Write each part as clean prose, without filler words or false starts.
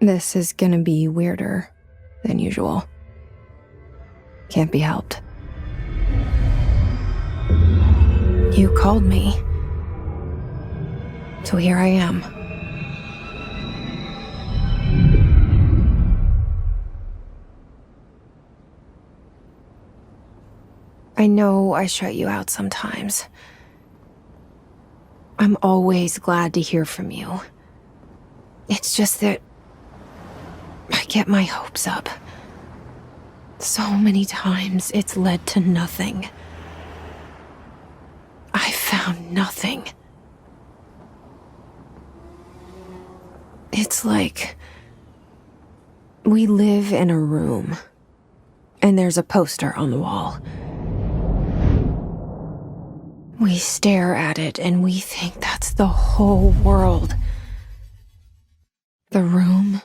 This is gonna be weirder than usual. Can't be helped. You called me. So here I am. I know I shut you out sometimes. I'm always glad to hear from you. It's just that I get my hopes up. So many times it's led to nothing. I found nothing. It's like we live in a room, and there's a poster on the wall. We stare at it and we think that's the whole world. The room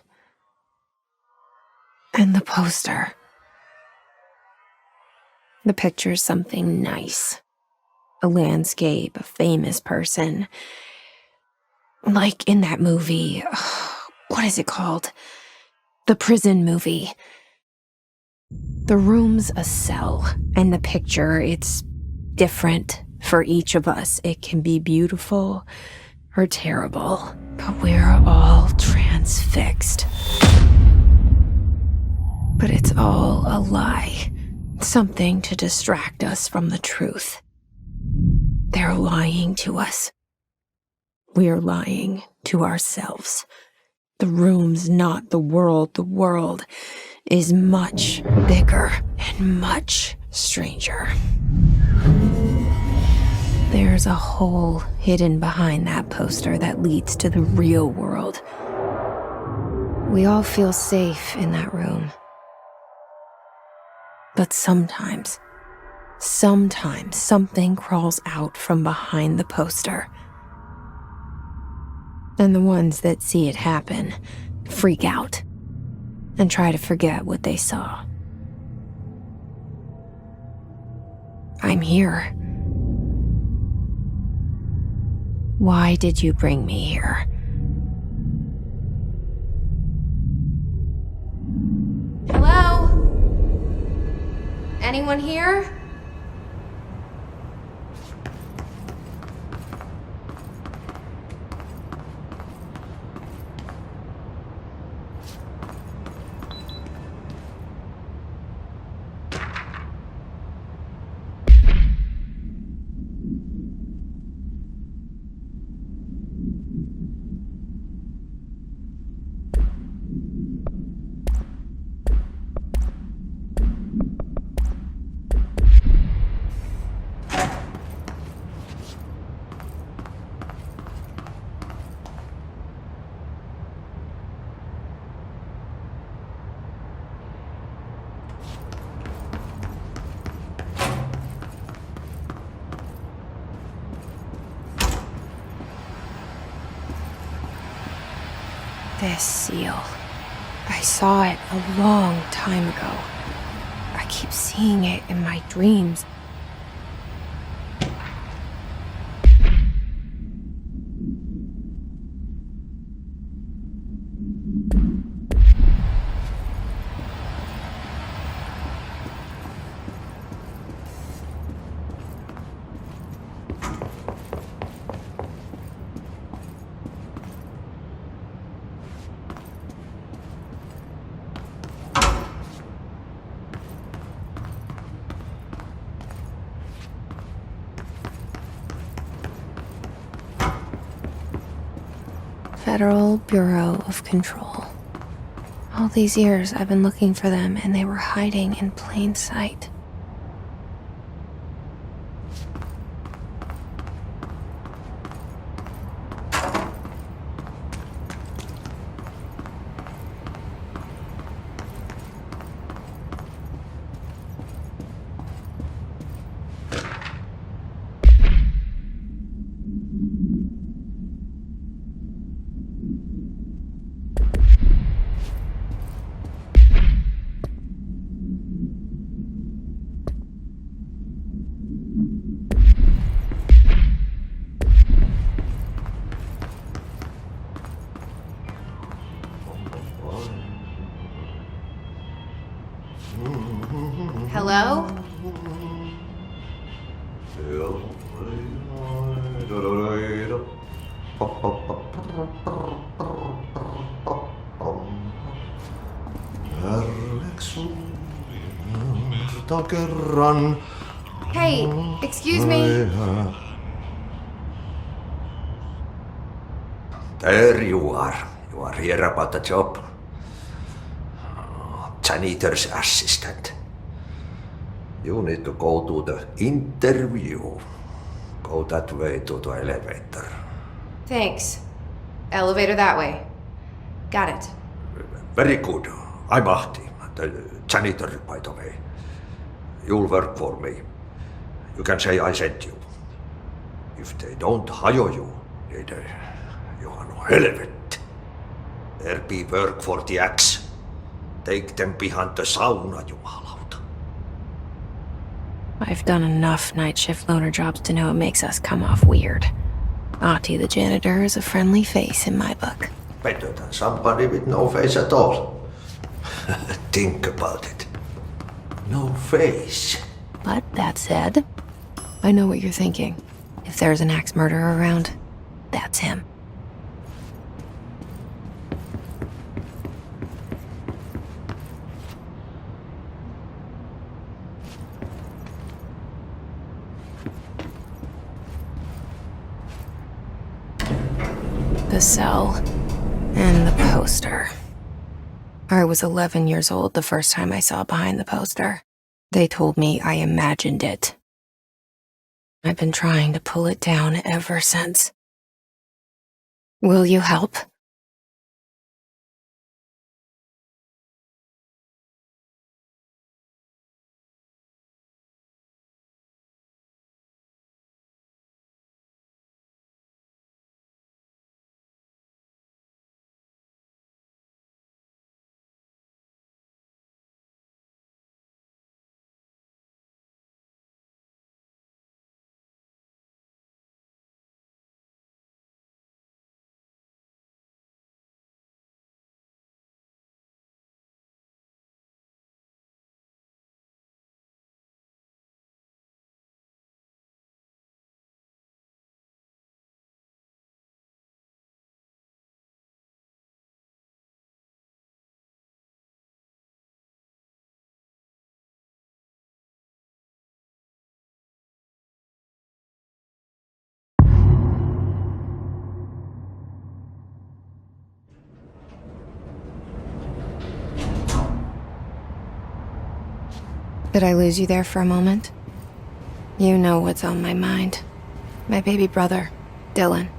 and the poster. The picture's something nice. A landscape, a famous person. Like in that movie, what is it called? The prison movie. The room's a cell, and the picture, it's different for each of us. It can be beautiful or terrible, but we're all transfixed. But it's all a lie. Something to distract us from the truth. They're lying to us. We're lying to ourselves. The room's not the world. The world is much bigger and much stranger. There's a hole hidden behind that poster that leads to the real world. We all feel safe in that room. But sometimes something crawls out from behind the poster. And the ones that see it happen freak out and try to forget what they saw. I'm here. Why did you bring me here? Hello? Anyone here? This seal. I saw it a long time ago. I keep seeing it in my dreams. Federal Bureau of Control. All these years I've been looking for them, and they were hiding in plain sight. Hello? Hey, excuse me? There you are. You are here about the job. Janitor's assistant. You need to go to the interview. Go that way to the elevator. Thanks. Elevator that way. Got it. Very good. I'm Ahti, the janitor, by the way. You'll work for me. You can say I sent you. If they don't hire you, you are no helvet. There be work for the axe. Take them behind the sauna, jumalauta. I've done enough night shift loner jobs to know it makes us come off weird. Ahti the janitor is a friendly face in my book. Better than somebody with no face at all. Think about it. No face. But that said, I know what you're thinking. If there's an axe murderer around, that's him. The cell and the poster. I was 11 years old the first time I saw behind the poster. They told me I imagined it. I've been trying to pull it down ever since. Will you help? Did I lose you there for a moment? You know what's on my mind. My baby brother, Dylan.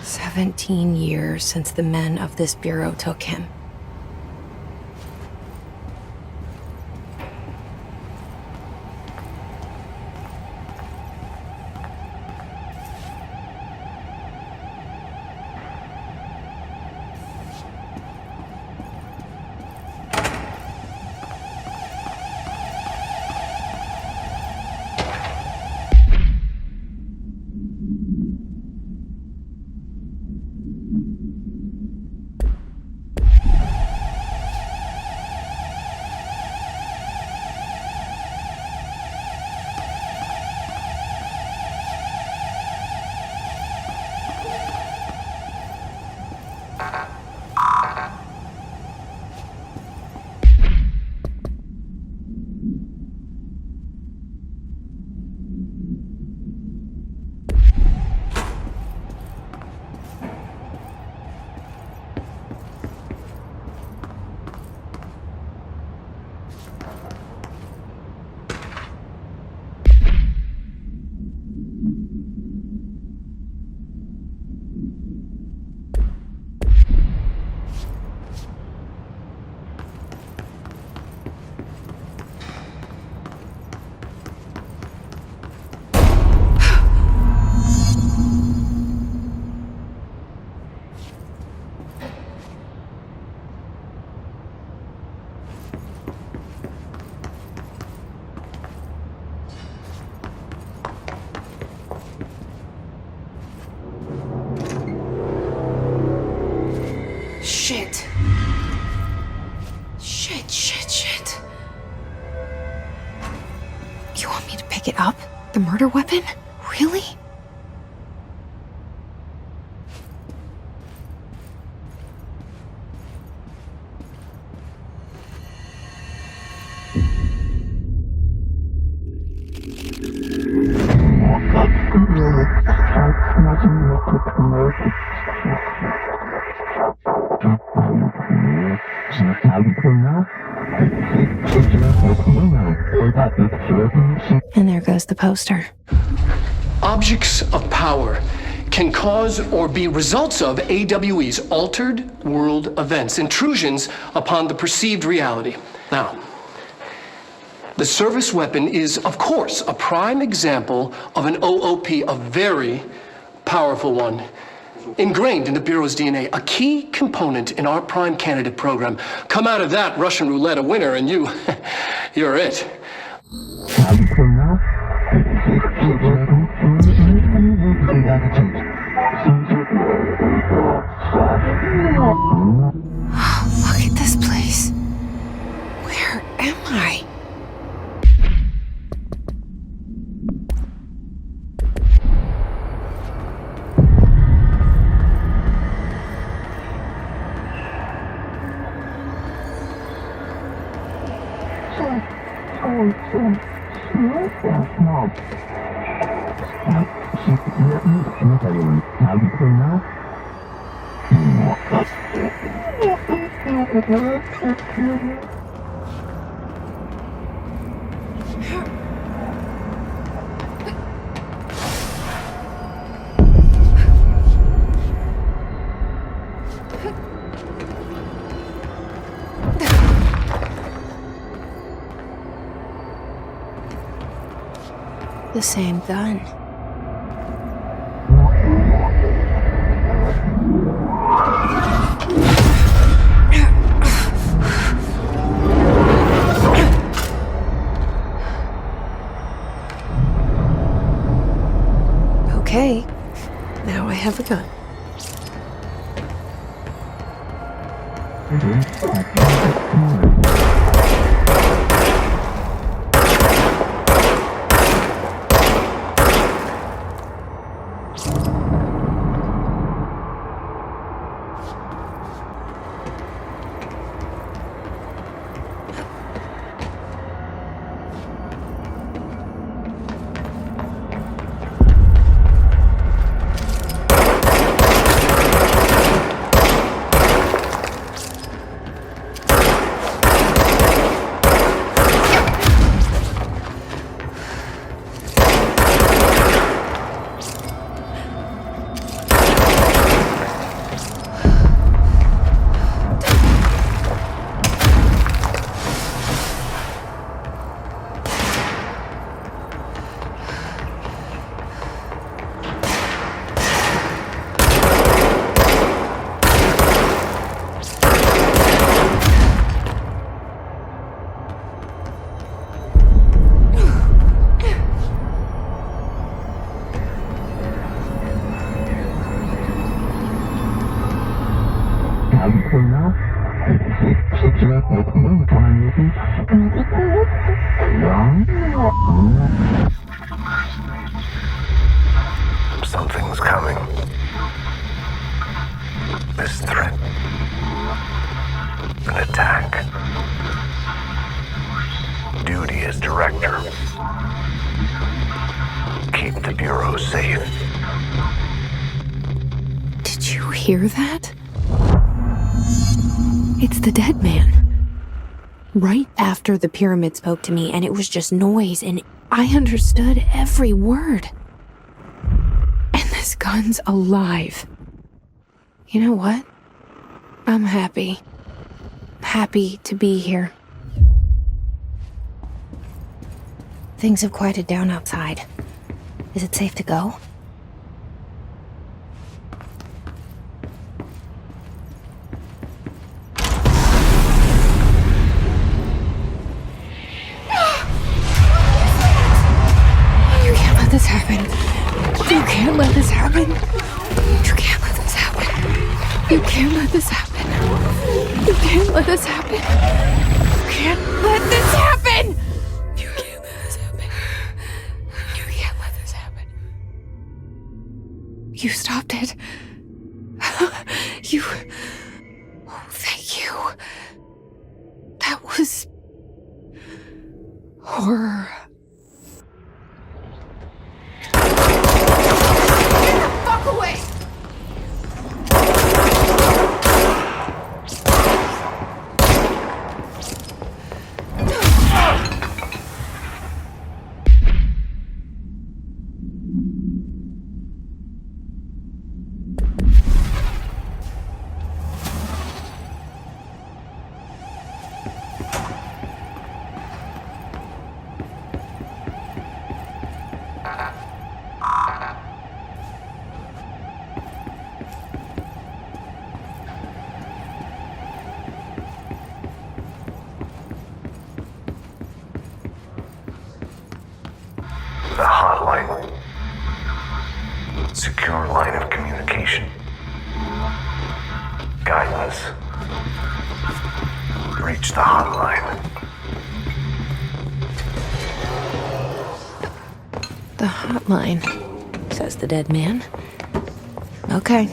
17 years since the men of this bureau took him. pick it up? The murder weapon? Really? And there goes the poster. Objects of power can cause or be results of AWE's altered world events, intrusions upon the perceived reality. Now, the service weapon is, of course, a prime example of an OOP, a very powerful one, ingrained in the Bureau's DNA, a key component in our prime candidate program. Come out of that Russian roulette a winner and you're it. Look at this place. Where am I? The same gun. Okay, now I have a gun. Something's coming. This threat. An attack. Duty as director. Keep the Bureau safe. Did you hear that? It's the dead man. Right after the pyramid spoke to me, and it was just noise, and I understood every word. And this gun's alive. You know what? I'm happy. Happy to be here. Things have quieted down outside. Is it safe to go? This happen. You can't let this happen. You can't let this happen. You can't let this happen. You can't let this happen. You can't let this happen. You can't let this happen. was horror. Get the fuck away! The hotline. Secure line of communication. Guide us. Reach the hotline. The hotline, says the dead man. Okay.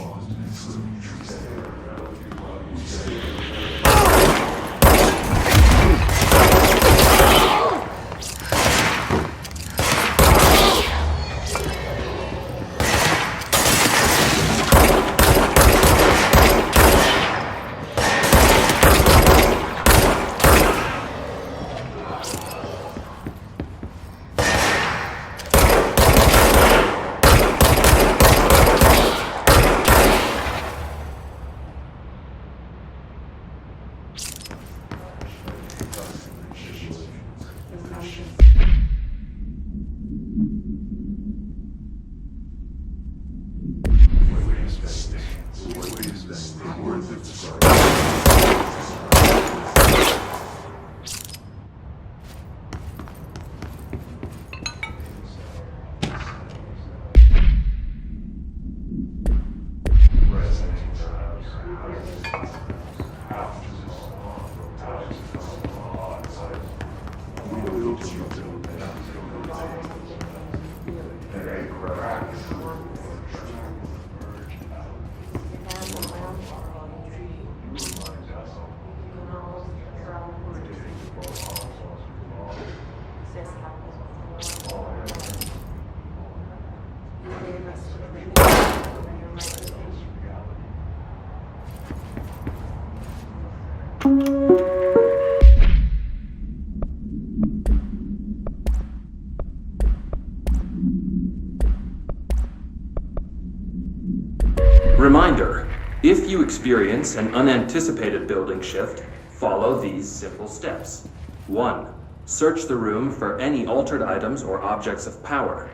Reminder, if you experience an unanticipated building shift, follow these simple steps. 1. Search the room for any altered items or objects of power.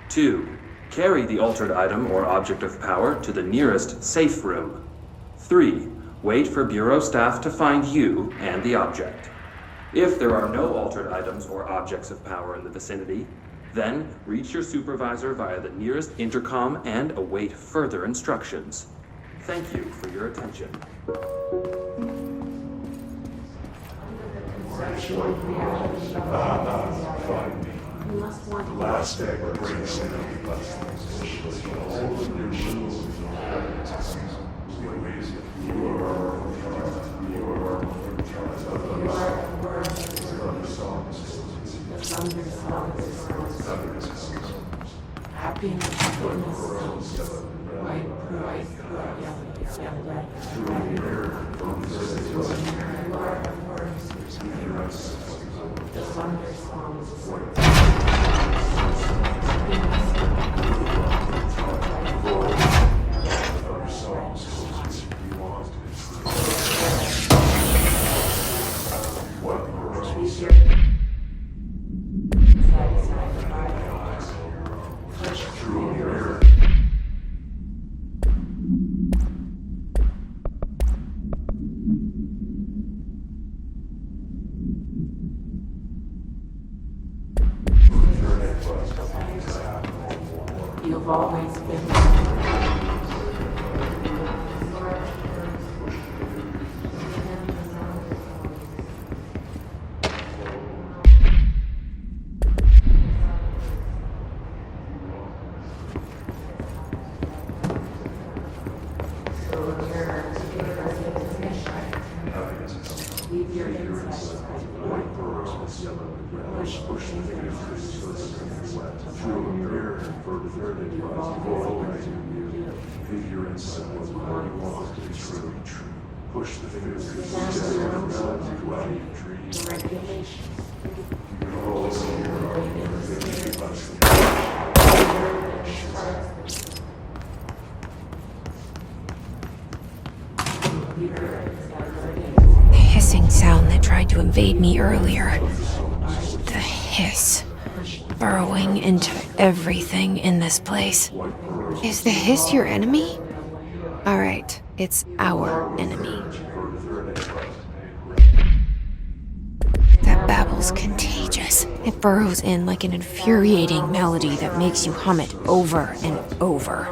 2. Carry the altered item or object of power to the nearest safe room. 3. Wait for Bureau staff to find you and the object. If there are no altered items or objects of power in the vicinity, then reach your supervisor via the nearest intercom and await further instructions. Thank you for your attention. You've always been. Leave your The hissing sound that tried to invade me earlier. The hiss. Burrowing into everything in this place. Is the hiss your enemy? Alright, it's our enemy. That babble's contagious. It burrows in like an infuriating melody that makes you hum it over and over.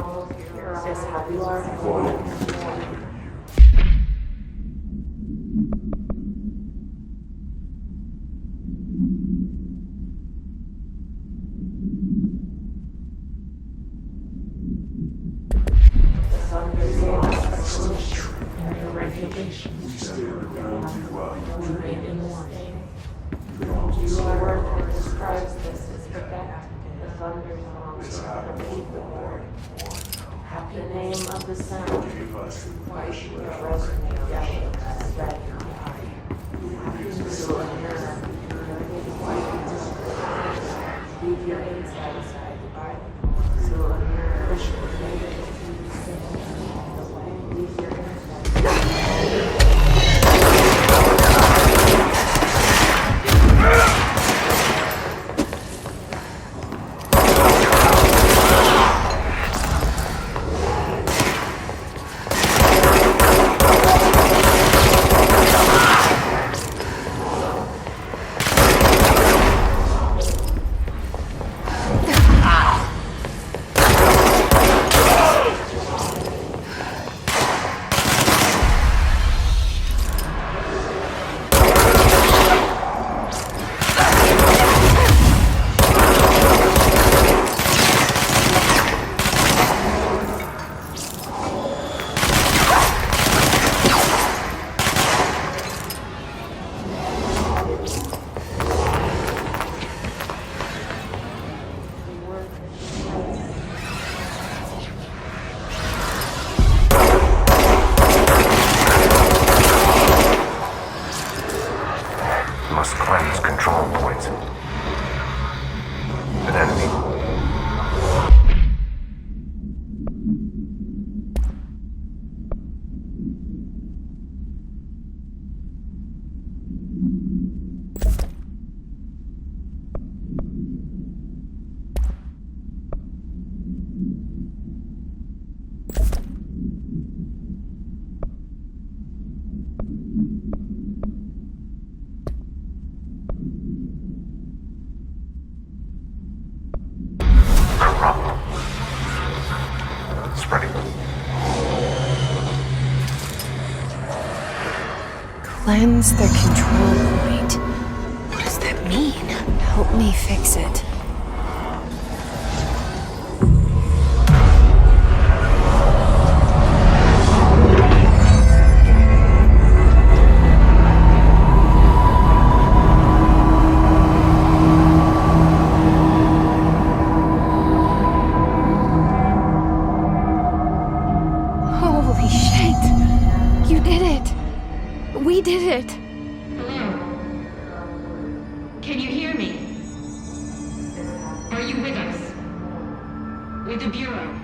Must cleanse control points. An enemy. Cleanse the control point. What does that mean? Help me fix it. Holy shit! You did it! We did it! Hello? Can you hear me? Are you with us? With the Bureau?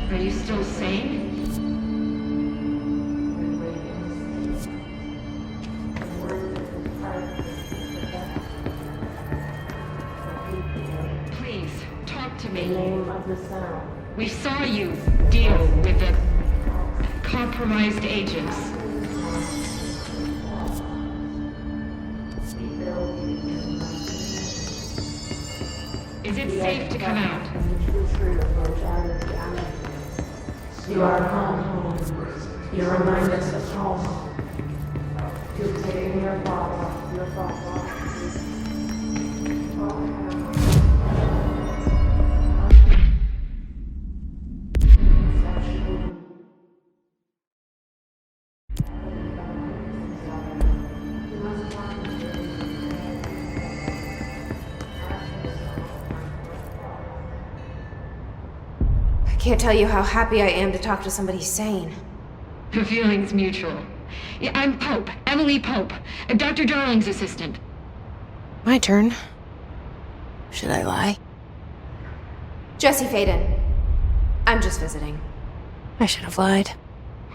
Are you still sane? Please, talk to me. We saw you deal with the compromised agents. Is it safe to come out? You are home. You remind us of home. You've taken your father, your father. can't tell you how happy I am to talk to somebody sane. The feeling's mutual. Yeah, I'm Pope, Emily Pope, Dr. Darling's assistant. My turn. Should I lie? Jesse Faden. I'm just visiting. I should have lied.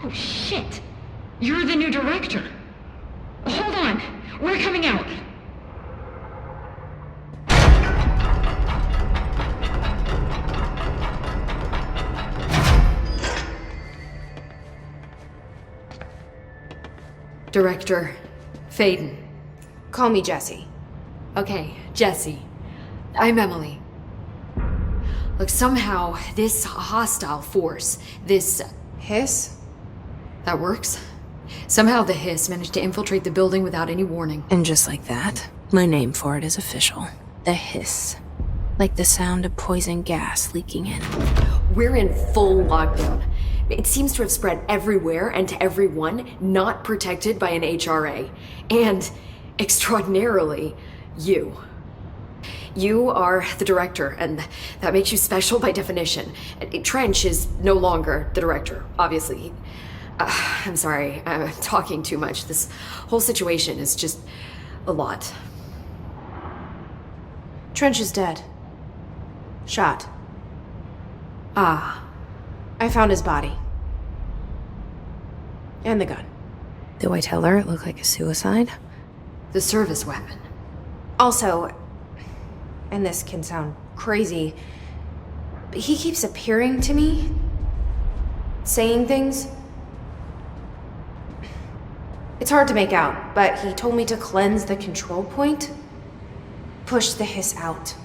Oh, shit. You're the new director. Hold on. We're coming out. Director Faden. Call me Jesse. Okay, Jesse. I'm Emily. Look, somehow this hostile force, this... Hiss? That works? Somehow the hiss managed to infiltrate the building without any warning. And just like that, my name for it is official. The hiss. Like the sound of poison gas leaking in. We're in full lockdown. It seems to have spread everywhere and to everyone not protected by an HRA. And, extraordinarily, you. You are the director, and that makes you special by definition. Trench is no longer the director, obviously. I'm sorry, I'm talking too much. This whole situation is just a lot. Trench is dead. Shot. Ah. I found his body. And the gun. Do I tell her it looked like a suicide? The service weapon. Also, and this can sound crazy, but he keeps appearing to me, saying things. It's hard to make out, but he told me to cleanse the control point, push the hiss out.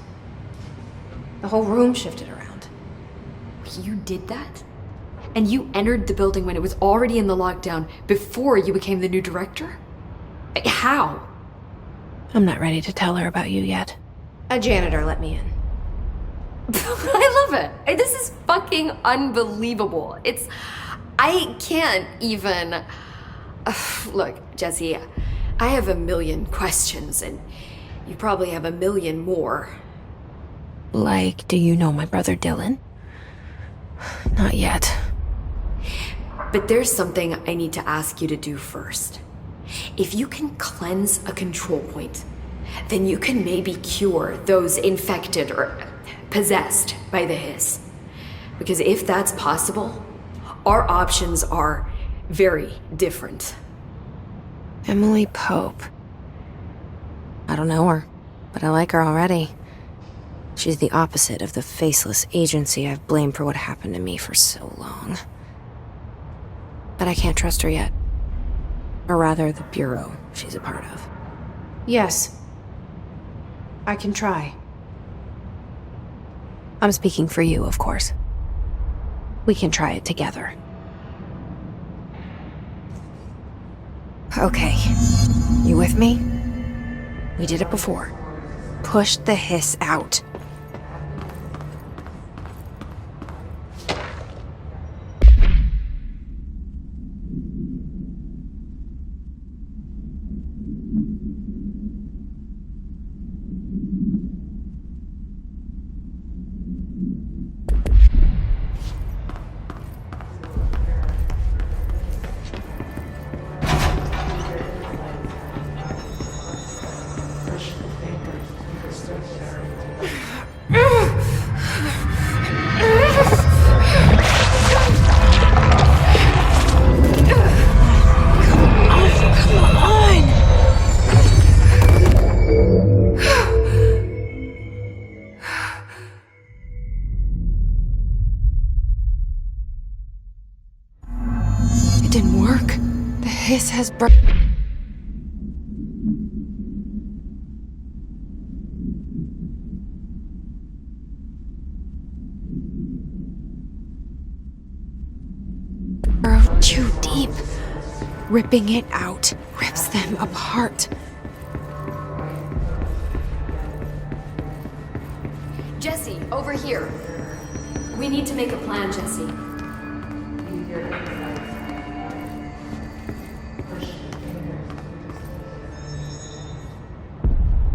The whole room shifted around. You did that? And you entered the building when it was already in the lockdown before you became the new director? How? I'm not ready to tell her about you yet. A janitor let me in. I love it. This is fucking unbelievable. I can't even... Look, Jesse, I have a million questions, and you probably have a million more. Like, do you know my brother Dylan? Not yet. But there's something I need to ask you to do first. If you can cleanse a control point, then you can maybe cure those infected or possessed by the hiss. Because if that's possible, our options are very different. Emily Pope. I don't know her, but I like her already. She's the opposite of the faceless agency I've blamed for what happened to me for so long. But I can't trust her yet. Or rather, the bureau she's a part of. Yes. I can try. I'm speaking for you, of course. We can try it together. Okay. You with me? We did it before. Push the hiss out. It didn't work. The hiss has burned. Burrowed too deep. Ripping it out rips them apart. Jesse, over here. We need to make a plan, Jesse.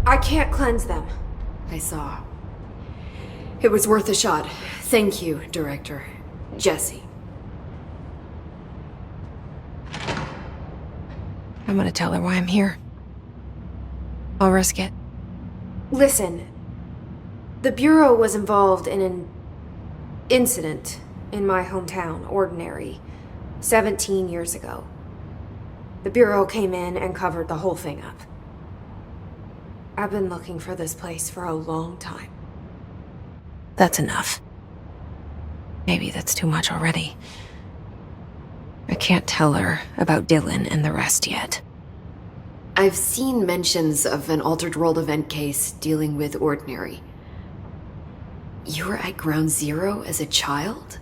I can't cleanse them. I saw. It was worth a shot. Thank you, Director. Jesse. I'm gonna tell her why I'm here. I'll risk it. Listen, the Bureau was involved in an incident in my hometown, Ordinary, 17 years ago. The Bureau came in and covered the whole thing up. I've been looking for this place for a long time. That's enough. Maybe that's too much already. I can't tell her about Dylan and the rest yet. I've seen mentions of an Altered World event case dealing with Ordinary. You were at Ground Zero as a child?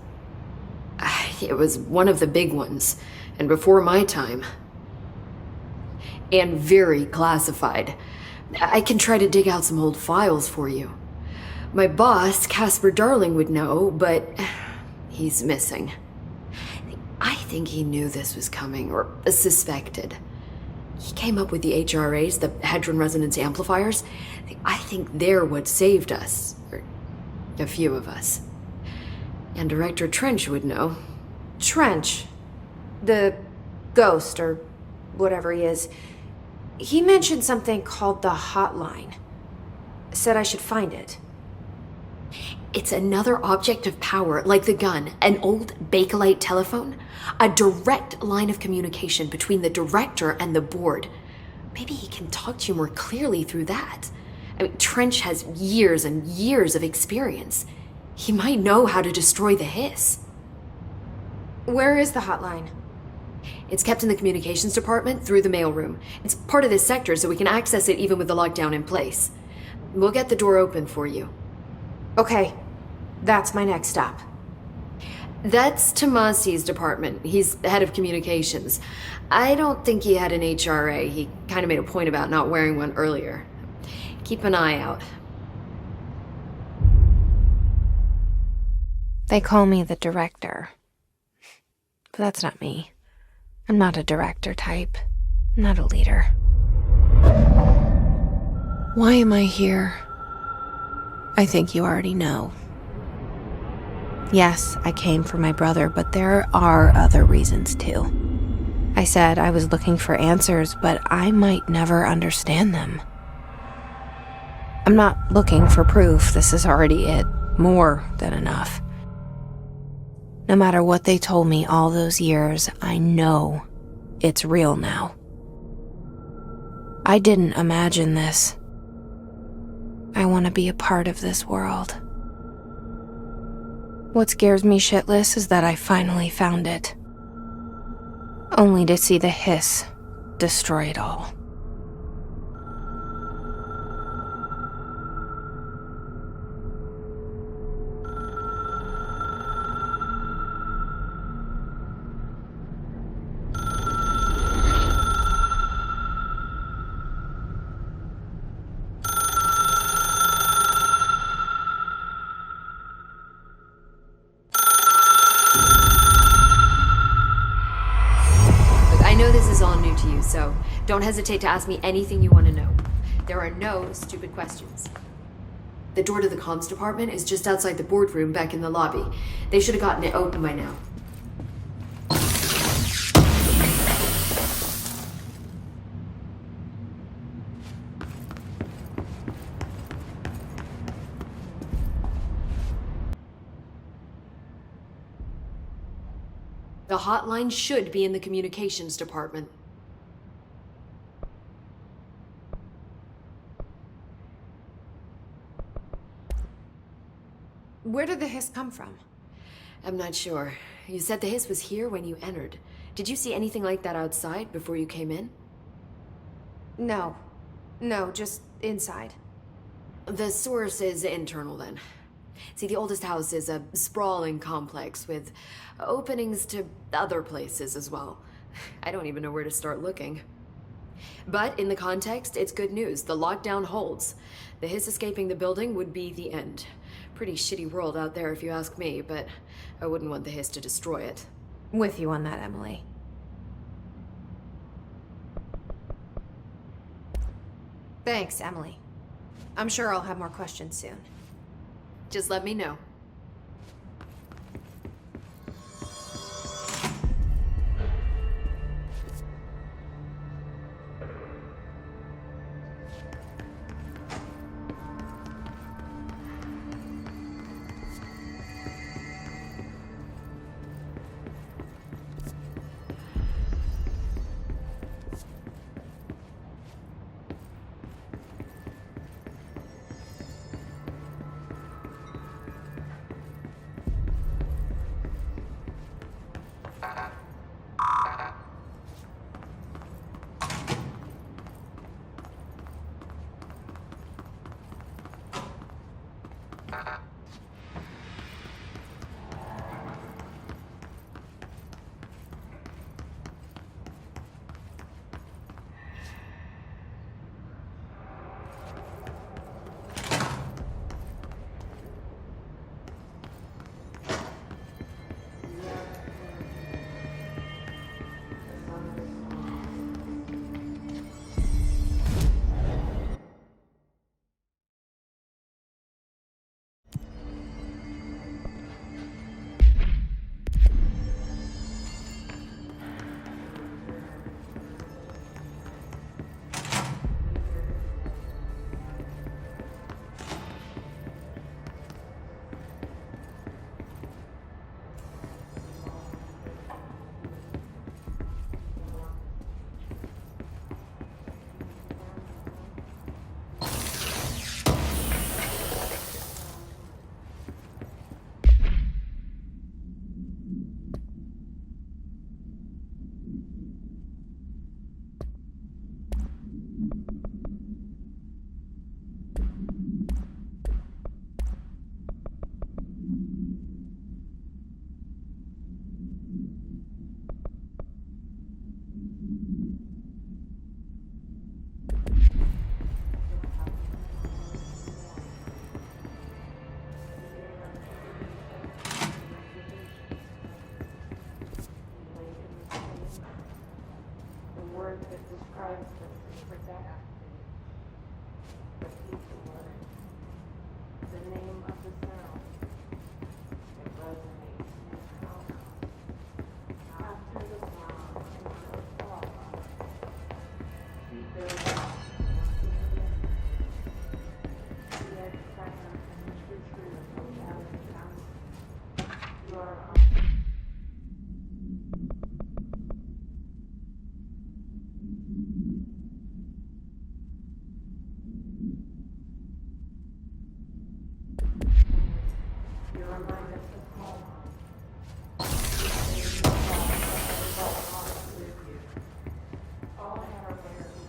It was one of the big ones, and before my time. And very classified. I can try to dig out some old files for you. My boss, Casper Darling, would know, but he's missing. I think he knew this was coming, or suspected. He came up with the HRAs, the Hadron Resonance Amplifiers. I think they're what saved us. Or a few of us. And Director Trench would know. Trench, the ghost, or whatever he is, he mentioned something called the Hotline. Said I should find it. It's another object of power, like the gun, an old Bakelite telephone, a direct line of communication between the director and the board. Maybe he can talk to you more clearly through that. I mean, Trench has years and years of experience. He might know how to destroy the hiss. Where is the Hotline? It's kept in the communications department through the mailroom. It's part of this sector, so we can access it even with the lockdown in place. We'll get the door open for you. Okay, that's my next stop. That's Tomasi's department. He's head of communications. I don't think he had an HRA. He kind of made a point about not wearing one earlier. Keep an eye out. They call me the director. But that's not me. I'm not a director type. I'm not a leader. Why am I here? I think you already know. Yes, I came for my brother, but there are other reasons too. I said I was looking for answers, but I might never understand them. I'm not looking for proof. This is already it. More than enough. No matter what they told me all those years, I know it's real now. I didn't imagine this. I want to be a part of this world. What scares me shitless is that I finally found it. Only to see the hiss destroy it all. So don't hesitate to ask me anything you want to know. There are no stupid questions. The door to the comms department is just outside the boardroom back in the lobby. They should have gotten it open by now. The hotline should be in the communications department. Where did the hiss come from? I'm not sure. You said the hiss was here when you entered. Did you see anything like that outside before you came in? No. No, just inside. The source is internal then. See, the oldest house is a sprawling complex with openings to other places as well. I don't even know where to start looking. But in the context, it's good news. The lockdown holds. The hiss escaping the building would be the end. Pretty shitty world out there if you ask me, but I wouldn't want the hiss to destroy it. With you on that, Emily. Thanks, Emily. I'm sure I'll have more questions soon. Just let me know. The name of the sound. It resonates in our after the sound and the fall. We build up the excitement and the truth of reality. You are you remind us of home. All have our rarities.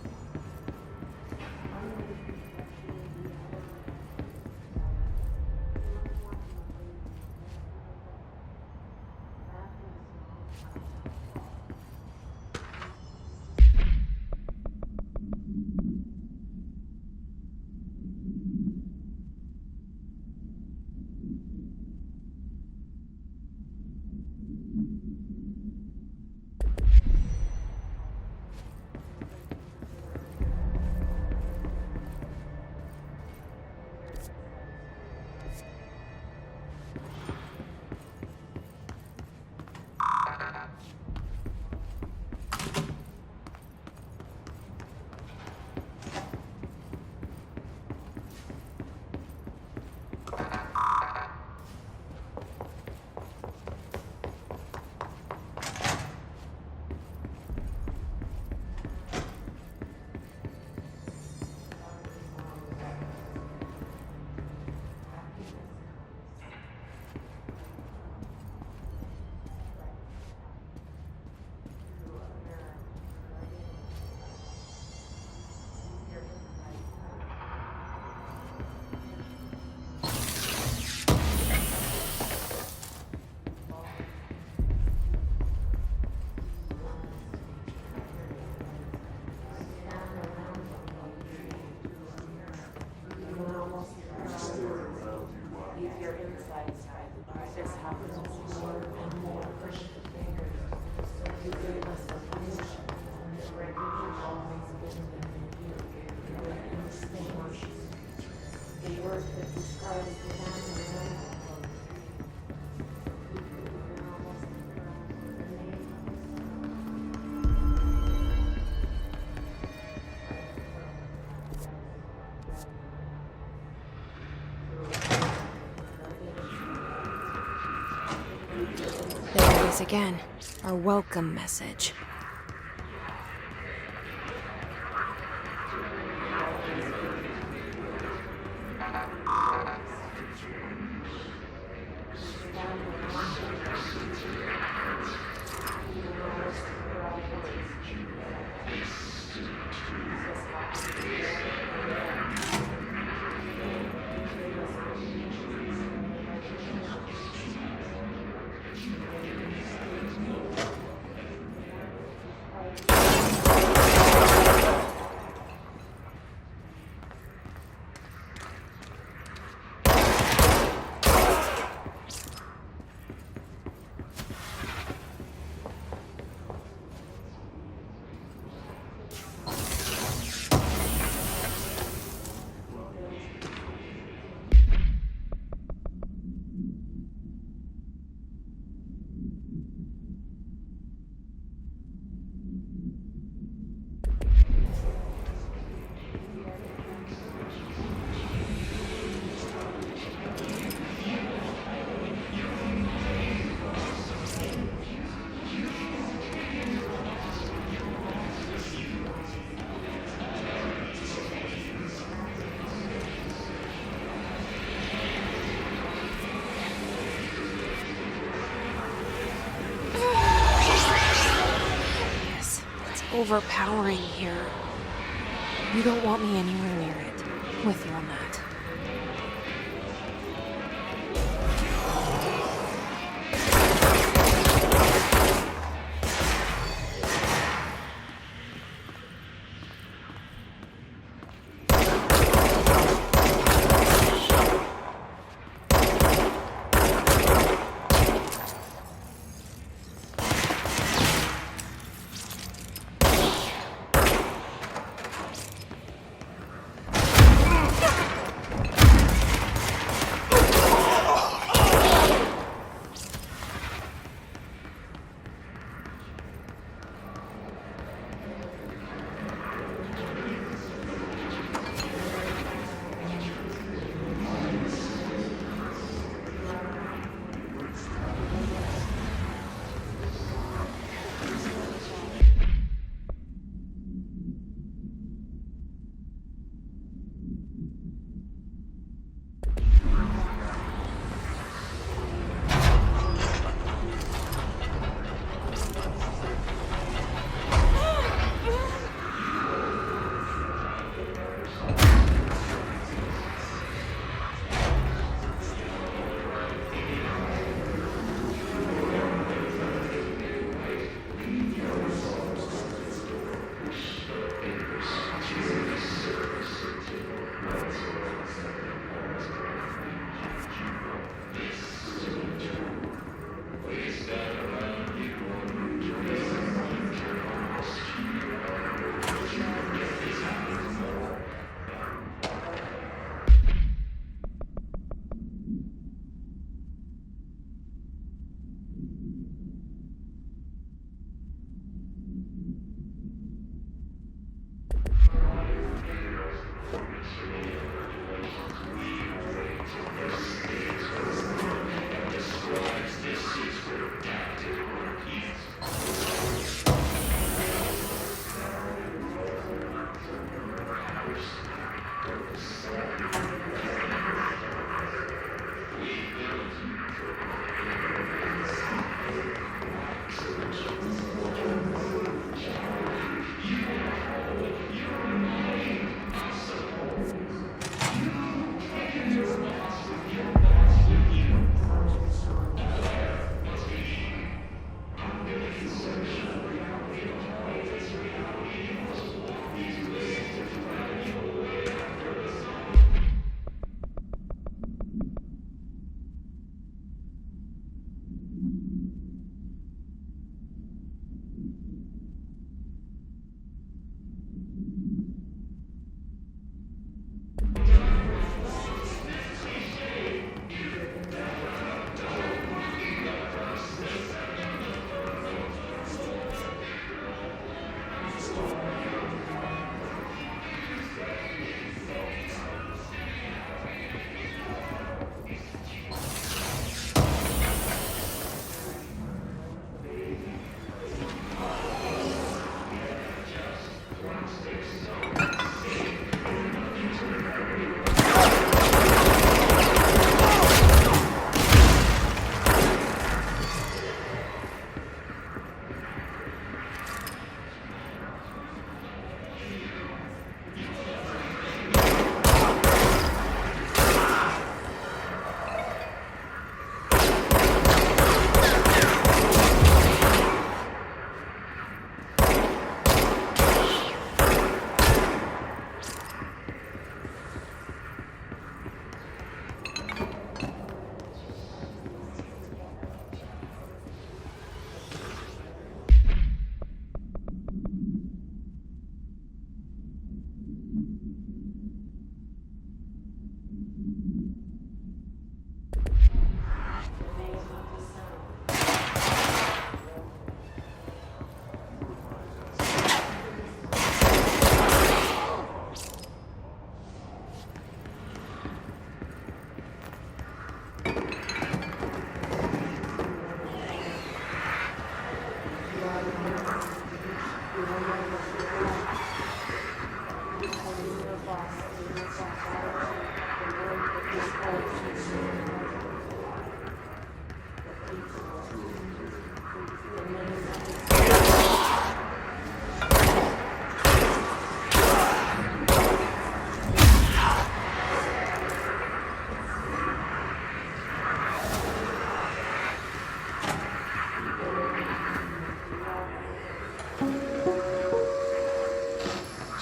There it is again. Our welcome message. Overpowering here. You don't want me anywhere near it. With you on that.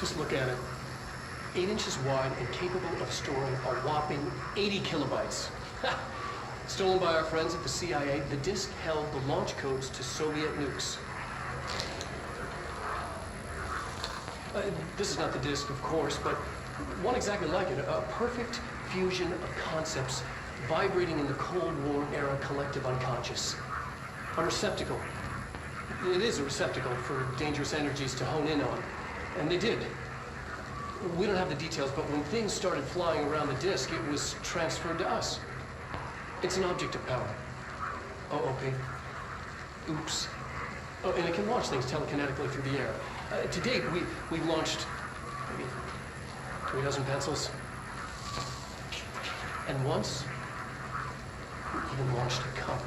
Just look at it. 8 inches wide and capable of storing a whopping 80 kilobytes. Stolen by our friends at the CIA, the disk held the launch codes to Soviet nukes. This is not the disk, of course, but one exactly like it. A perfect fusion of concepts vibrating in the Cold War era collective unconscious. A receptacle. It is a receptacle for dangerous energies to hone in on. And they did. We don't have the details, but when things started flying around the disk, it was transferred to us. It's an object of power. Oh, okay. Oops. Oh, and it can launch things telekinetically through the air. To date, we've launched maybe 3 dozen pencils. And once, we even launched a cup.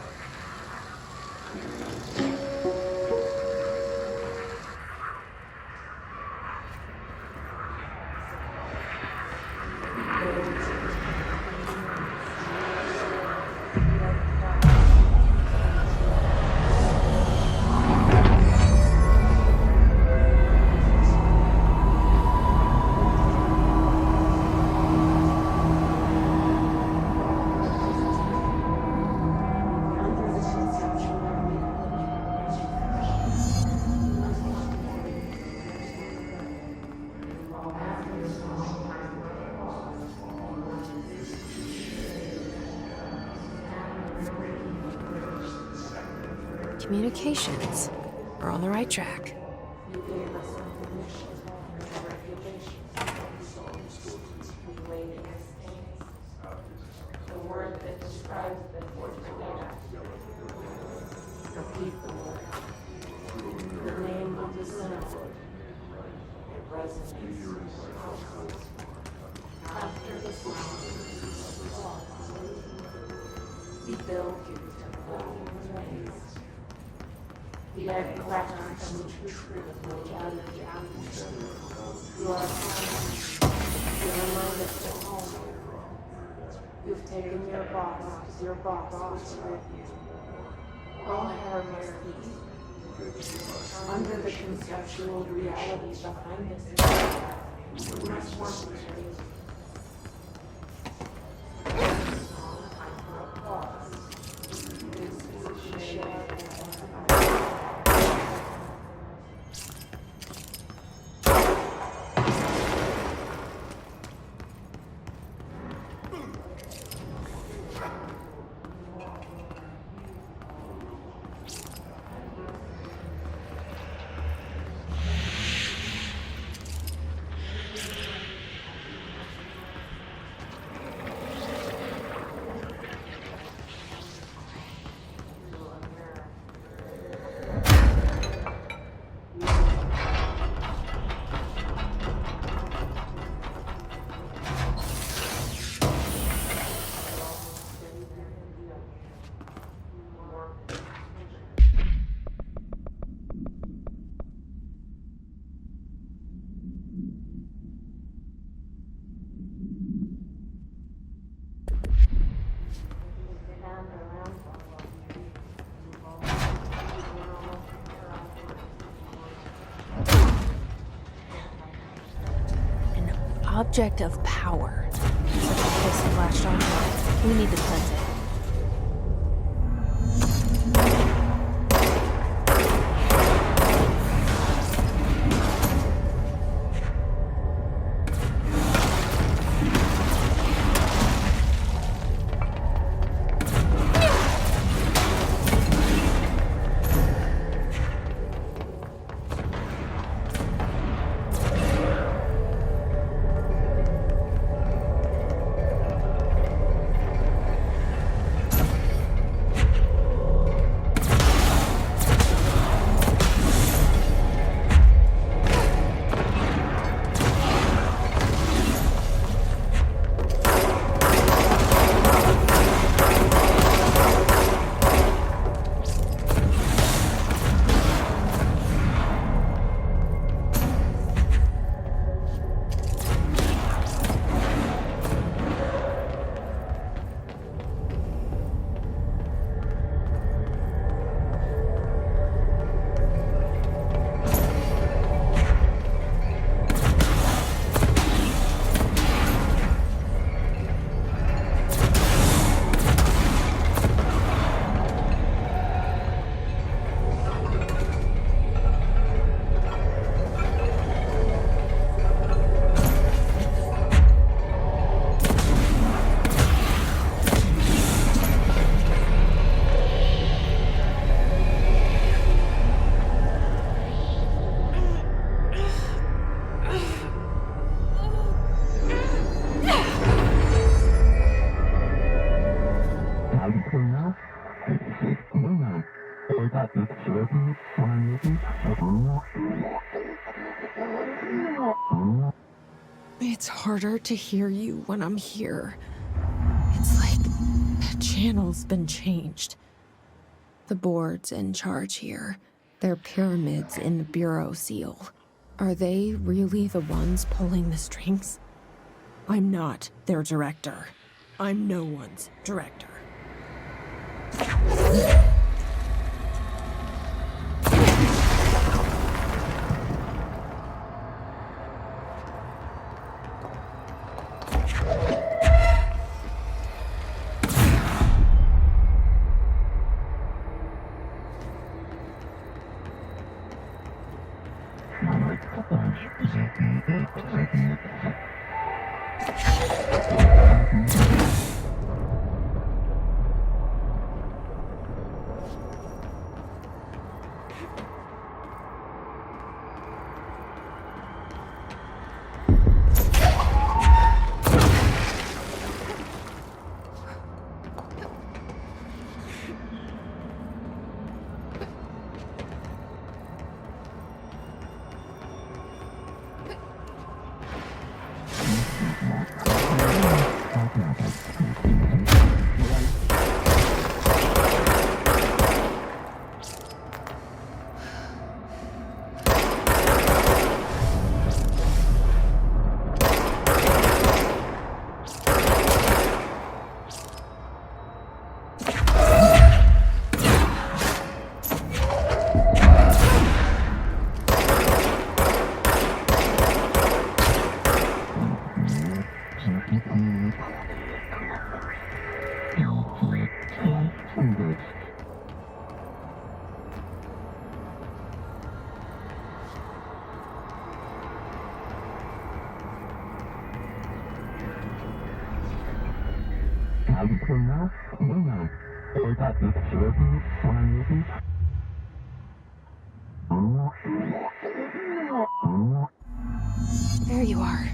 Communications. We're on the right track. You gave us information on your reputation. We waited as things. The word that describes the fortune data. Repeat the word. The name of the symbol. It resonates. build you to ways. The egg crackers from which the truth will gather down. You are home. You remind us of home. You've taken your box with you. All hair must be. Under the conceptual reality behind this, we must want to change. Object of power. Such a piss flashed on. We need to cleanse it. It's harder to hear you when I'm here. It's like the channel's been changed. The board's in charge here. They're pyramids in the Bureau seal. Are they really the ones pulling the strings? I'm not their director. I'm no one's director. There you are.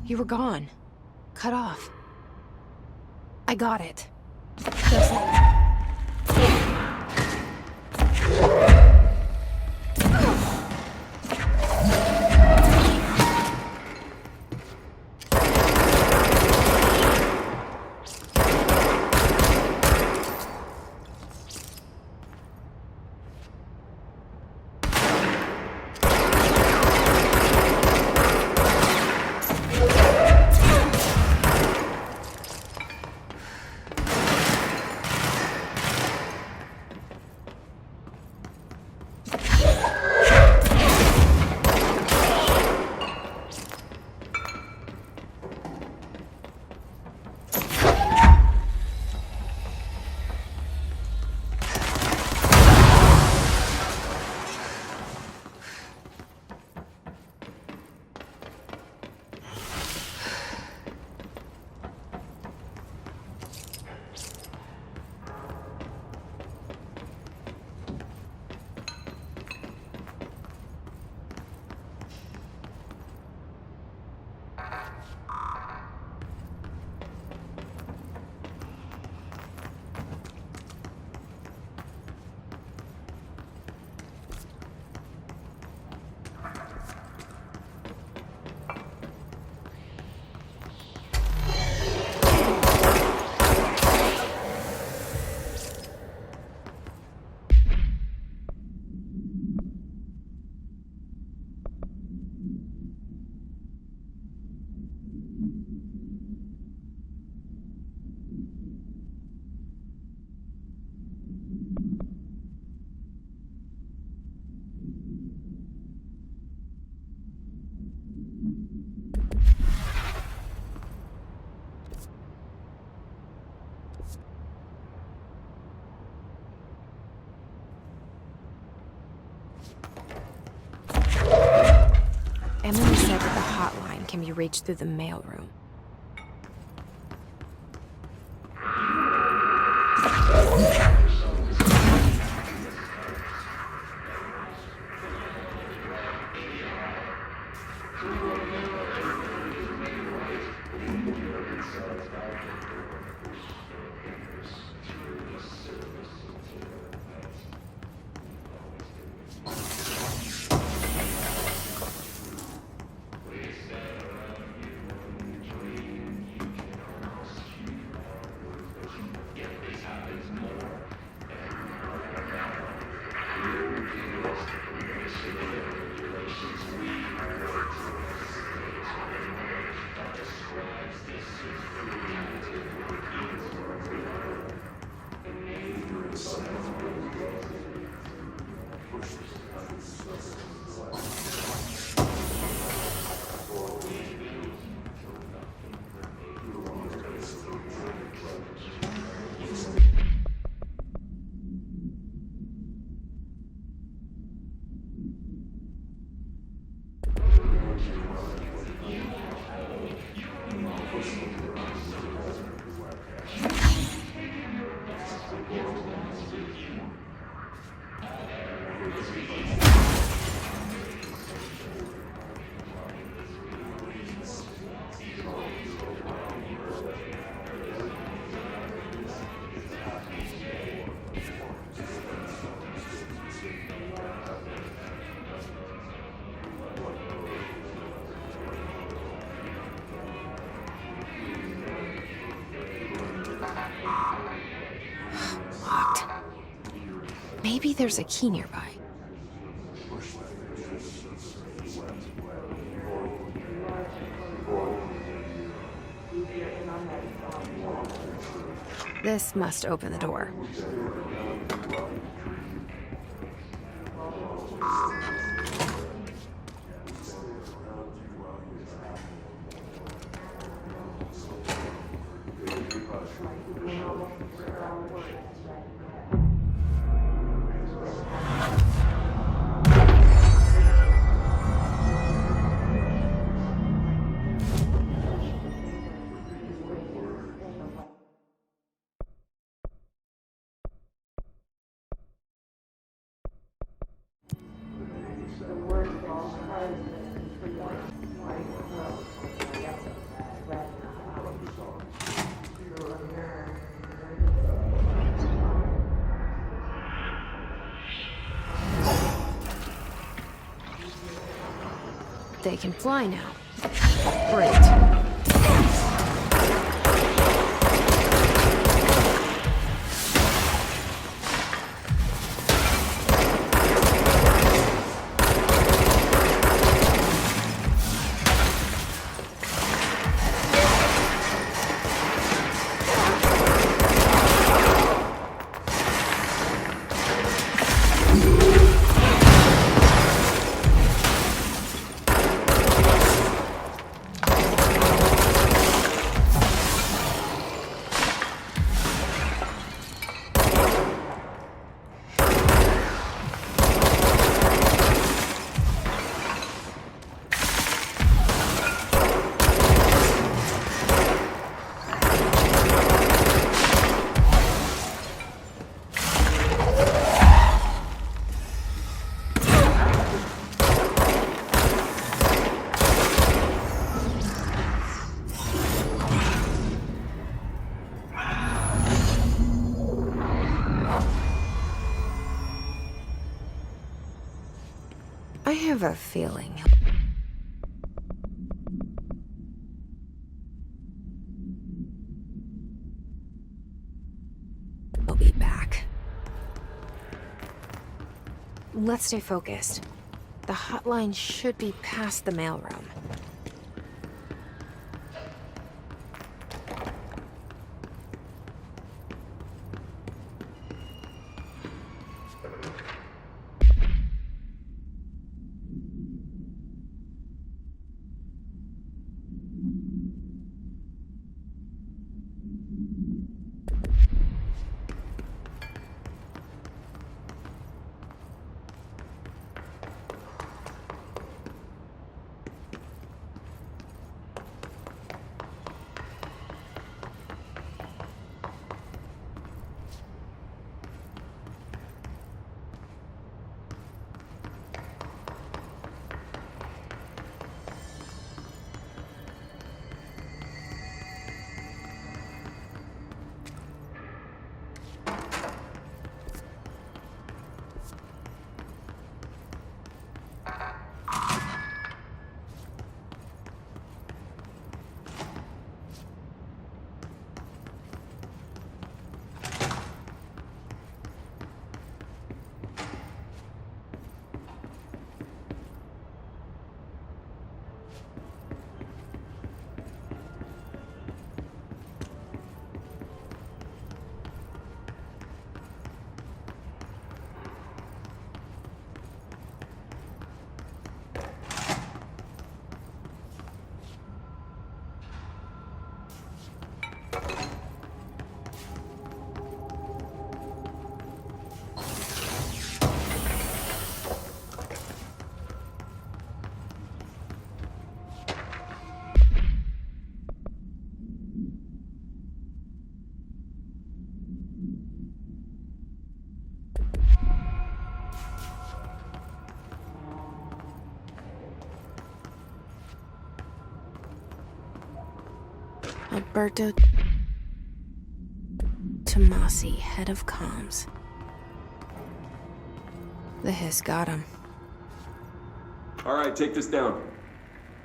You were gone. Cut off. I got it. Just like... Emily said that the hotline can be reached through the mailroom. Locked. Maybe there's a key nearby. This must open the door. They can fly now. Great. I have a feeling. He'll be back. Let's stay focused. The hotline should be past the mailroom. Alberto Tomasi, head of comms. The hiss got him. All right, take this down.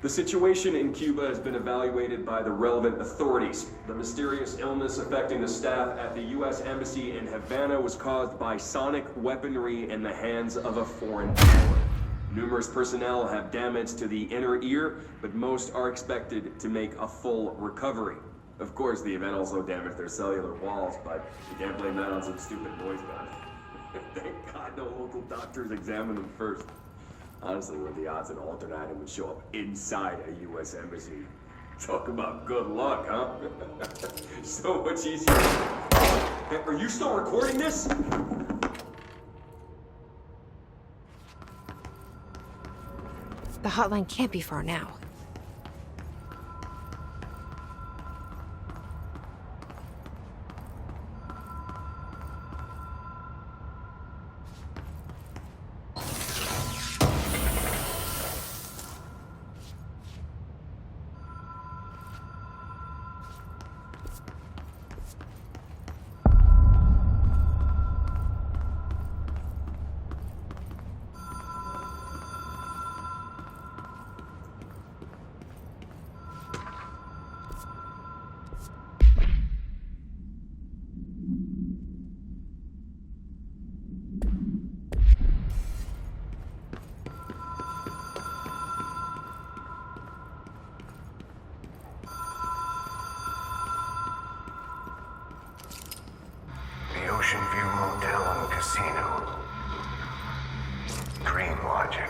The situation in Cuba has been evaluated by the relevant authorities. The mysterious illness affecting the staff at the U.S. Embassy in Havana was caused by sonic weaponry in the hands of a foreign power. Numerous personnel have damage to the inner ear, but most are expected to make a full recovery. Of course, the event also damaged their cellular walls, but you can't blame that on some stupid noise gun. Thank God no local doctors examined them first. Honestly, what are the odds an alternate item would show up inside a U.S. embassy? Talk about good luck, huh? So much easier. Hey, are you still recording this? The hotline can't be far now. Ocean View Motel and Casino. Dream logic.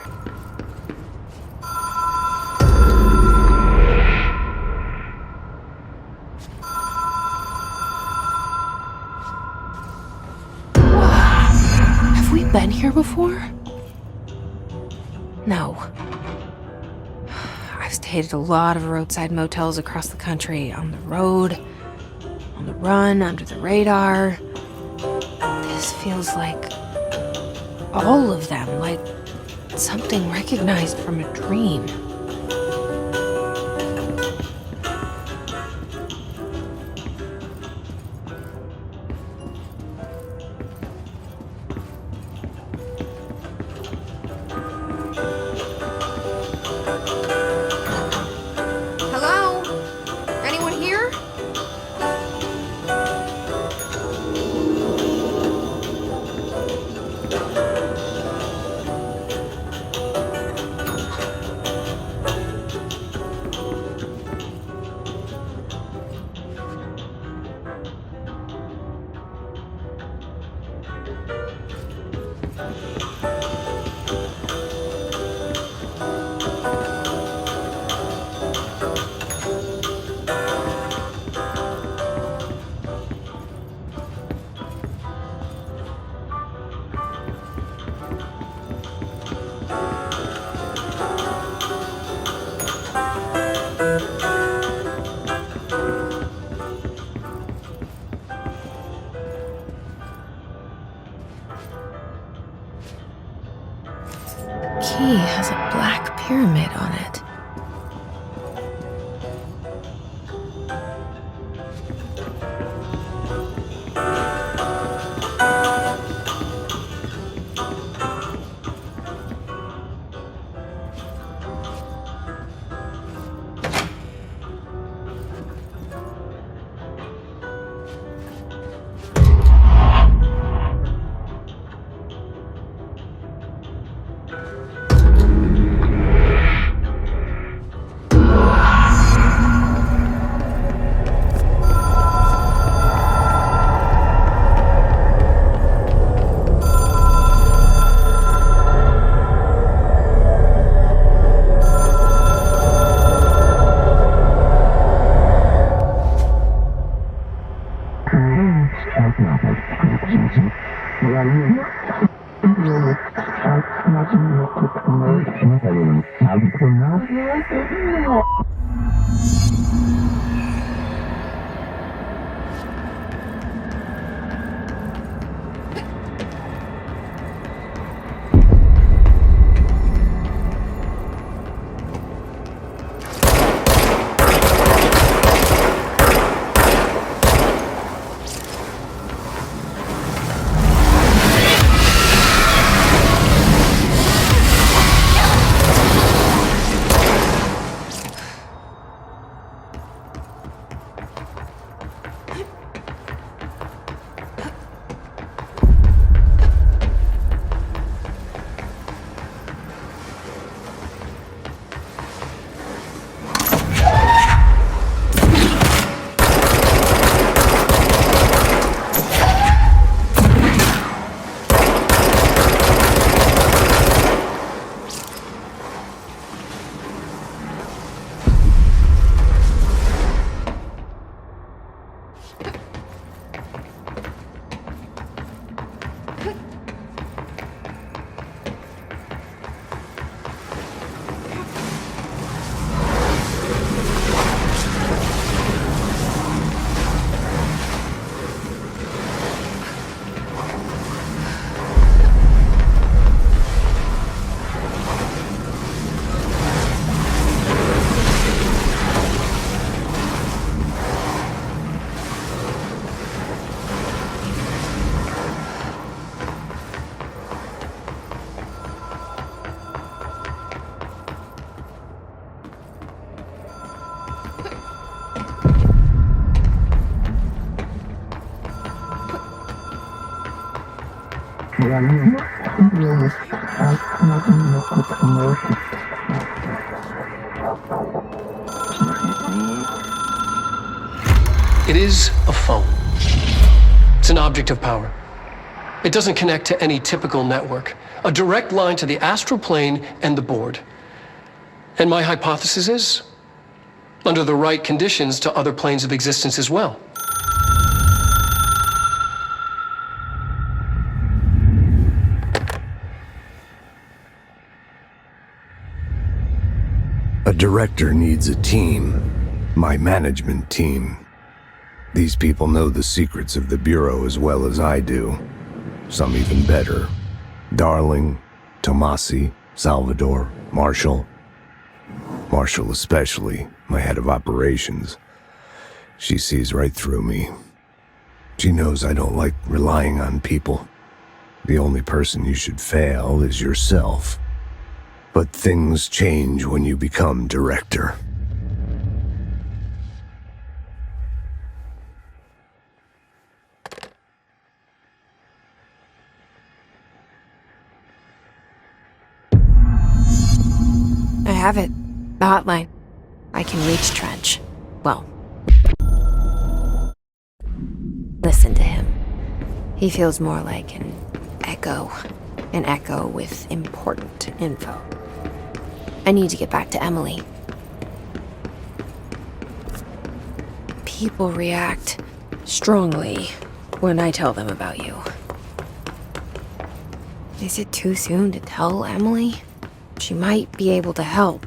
Have we been here before? No. I've stayed at a lot of roadside motels across the country, on the road, on the run, under the radar. This feels like all of them, like something recognized from a dream. Hello? Anyone here? Key has a black pyramid on it. It is a phone. It's an object of power. It doesn't connect to any typical network. A direct line to the astral plane and the board. And my hypothesis is, under the right conditions, to other planes of existence as well. A director needs a team. My management team. These people know the secrets of the Bureau as well as I do. Some even better. Darling, Tomasi, Salvador, Marshall. Marshall especially, my head of operations. She sees right through me. She knows I don't like relying on people. The only person you should fail is yourself. But things change when you become director. I have it. The hotline. I can reach Trench. Well, listen to him. He feels more like an echo. An echo with important info. I need to get back to Emily. People react strongly when I tell them about you. Is it too soon to tell Emily? She might be able to help.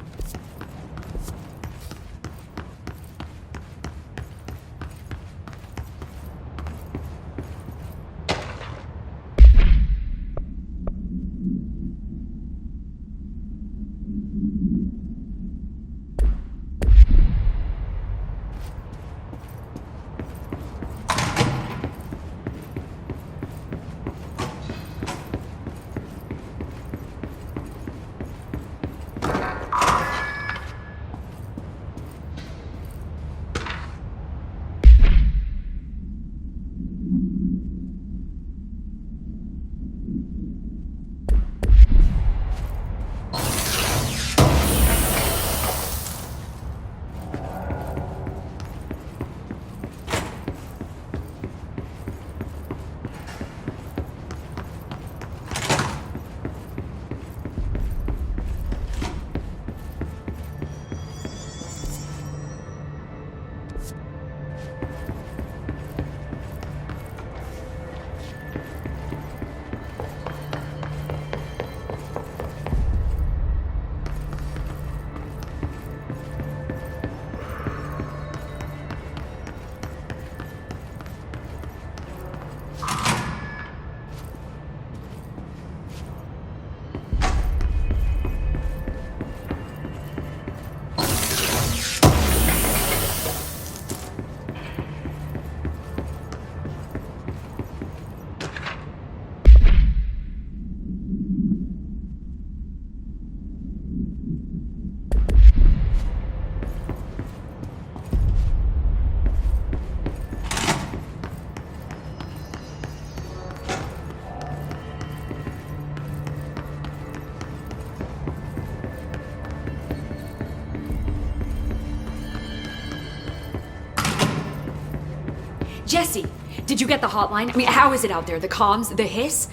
Jesse, did you get the hotline? I mean, how is it out there? The comms? The hiss?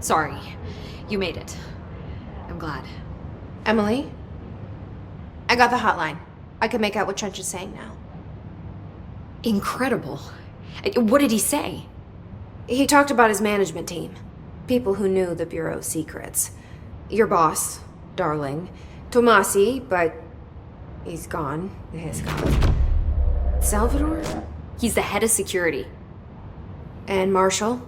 Sorry. You made it. I'm glad. Emily? I got the hotline. I can make out what Trench is saying now. Incredible. What did he say? He talked about his management team. People who knew the Bureau's secrets. Your boss, Darling. Tomasi, but he's gone. He's gone. Salvador? He's the head of security. And Marshall?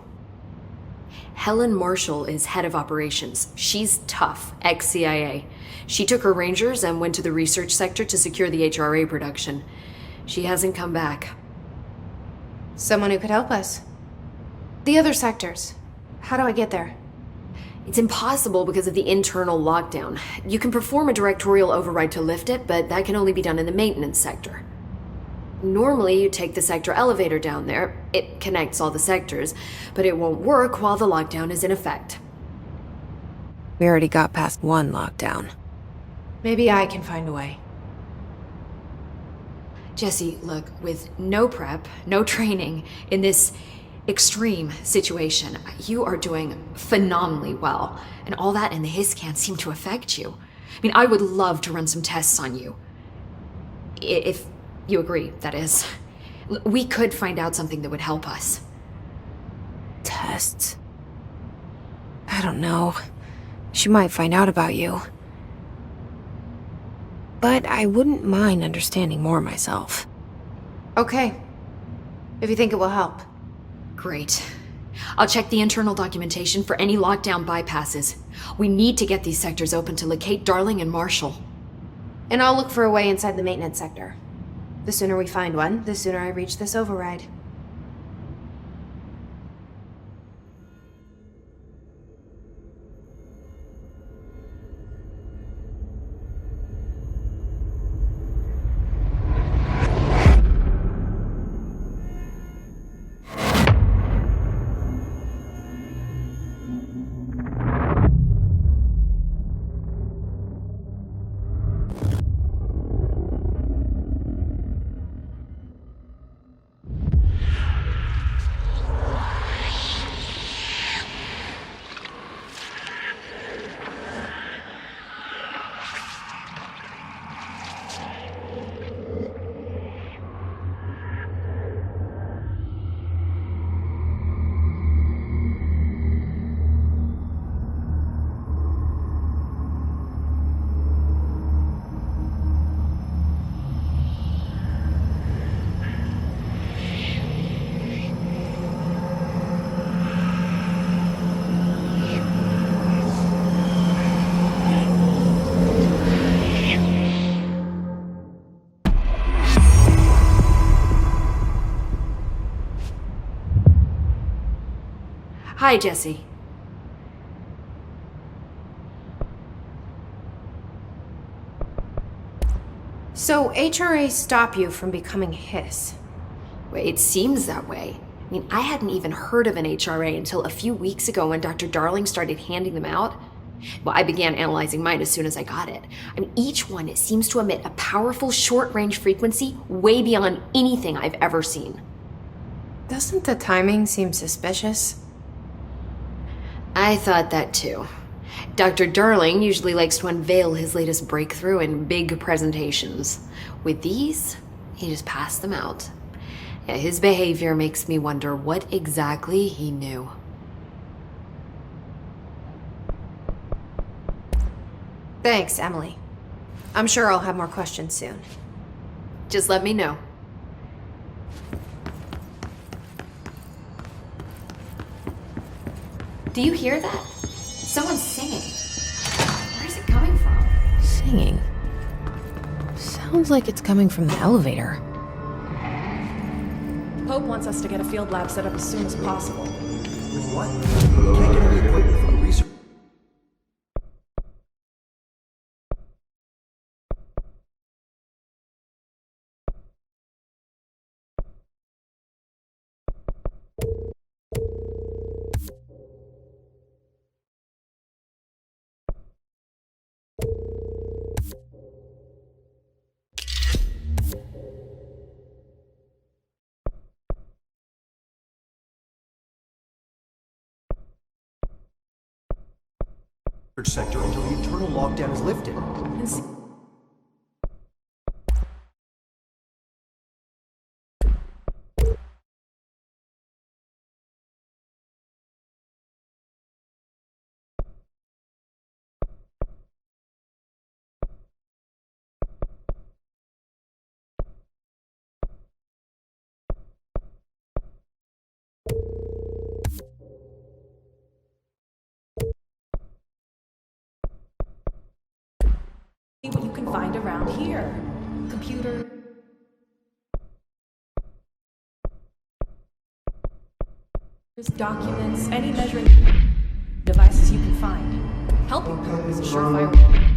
Helen Marshall is head of operations. She's tough, ex-CIA. She took her Rangers and went to the research sector to secure the HRA production. She hasn't come back. Someone who could help us. The other sectors. How do I get there? It's impossible because of the internal lockdown. You can perform a directorial override to lift it, but that can only be done in the maintenance sector. Normally, you take the sector elevator down there. It connects all the sectors, but it won't work while the lockdown is in effect. We already got past one lockdown. Maybe I can find a way. Jesse, look, with no prep, no training, in this extreme situation. You are doing phenomenally well, and all that and the hiss can't seem to affect you. I mean, I would love to run some tests on you. If you agree, that is. We could find out something that would help us. Tests? I don't know. She might find out about you. But I wouldn't mind understanding more myself. Okay. If you think it will help. Great. I'll check the internal documentation for any lockdown bypasses. We need to get these sectors open to locate Darling and Marshall. And I'll look for a way inside the maintenance sector. The sooner we find one, the sooner I reach this override. Hi, Jesse. So, HRA stop you from becoming Hiss? Well, it seems that way. I mean, I hadn't even heard of an HRA until a few weeks ago when Dr. Darling started handing them out. Well, I began analyzing mine as soon as I got it. I mean, each one seems to emit a powerful short-range frequency way beyond anything I've ever seen. Doesn't the timing seem suspicious? I thought that too. Dr. Darling usually likes to unveil his latest breakthrough in big presentations. With these, he just passed them out. Yeah, his behavior makes me wonder what exactly he knew. Thanks, Emily. I'm sure I'll have more questions soon. Just let me know. Do you hear that? Someone's singing. Where's it coming from? Singing? Sounds like it's coming from the elevator. Hope wants us to get a field lab set up as soon as possible. With what? Can't get any equipment for the research. Sector until the internal lockdown is lifted. See what you can find around here. Computer. Documents, any measuring devices you can find. Helping them is a surefire way.